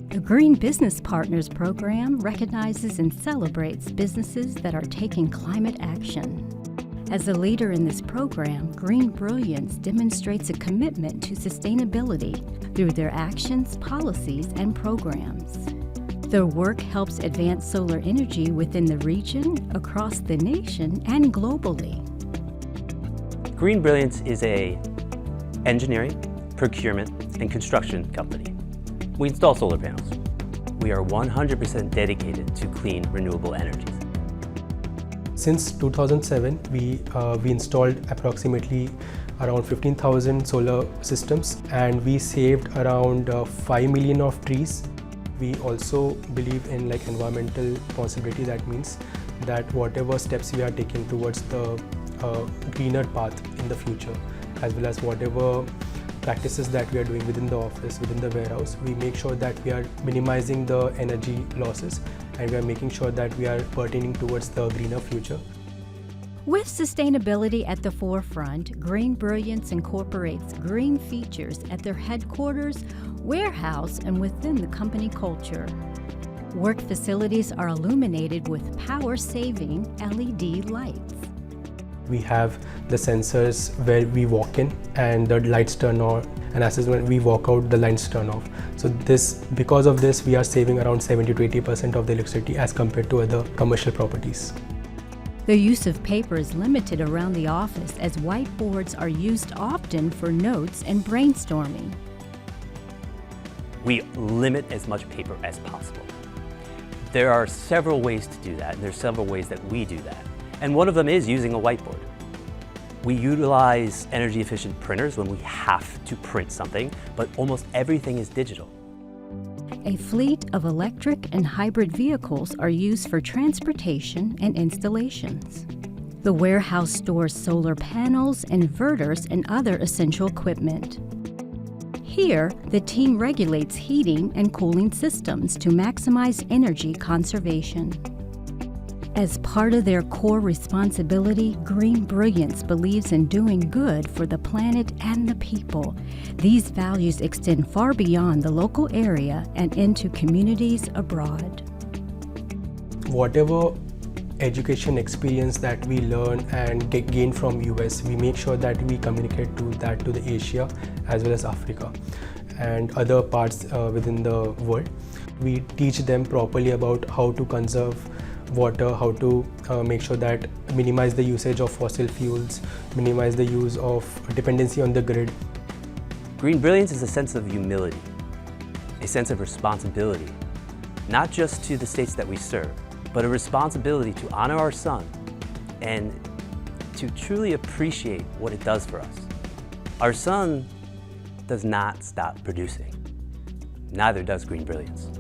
The Green Business Partners Program recognizes and celebrates businesses that are taking climate action. As a leader in this program, GreenBrilliance demonstrates a commitment to sustainability through their actions, policies, and programs. Their work helps advance solar energy within the region, across the nation, and globally. GreenBrilliance is an engineering, procurement, and construction company. We install solar panels. We are 100% dedicated to clean, renewable energies. Since 2007, we installed approximately around 15,000 solar systems, and we saved around 5 million of trees. We also believe in environmental responsibility. That means that whatever steps we are taking towards the greener path in the future, as well as whatever practices that we are doing within the office, within the warehouse, we make sure that we are minimizing the energy losses, and we are making sure that we are pertaining towards the greener future. With sustainability at the forefront, GreenBrilliance incorporates green features at their headquarters, warehouse, and within the company culture. Work facilities are illuminated with power-saving LED lights. We have the sensors where we walk in and the lights turn on, and as when we walk out, the lights turn off. So because of this, we are saving around 70 to 80% of the electricity as compared to other commercial properties. The use of paper is limited around the office as whiteboards are used often for notes and brainstorming. We limit as much paper as possible. There are several ways to do that, and there's several ways that we do that. And one of them is using a whiteboard. We utilize energy efficient printers when we have to print something, but almost everything is digital. A fleet of electric and hybrid vehicles are used for transportation and installations. The warehouse stores solar panels, inverters, and other essential equipment. Here, the team regulates heating and cooling systems to maximize energy conservation. As part of their core responsibility, GreenBrilliance believes in doing good for the planet and the people. These values extend far beyond the local area and into communities abroad. Whatever education experience that we learn and gain from US, we make sure that we communicate that to the Asia as well as Africa and other parts within the world. We teach them properly about how to conserve water, how to make sure that minimize the usage of fossil fuels, minimize the use of dependency on the grid. GreenBrilliance is a sense of humility, a sense of responsibility, not just to the states that we serve, but a responsibility to honor our sun and to truly appreciate what it does for us. Our sun does not stop producing. Neither does GreenBrilliance.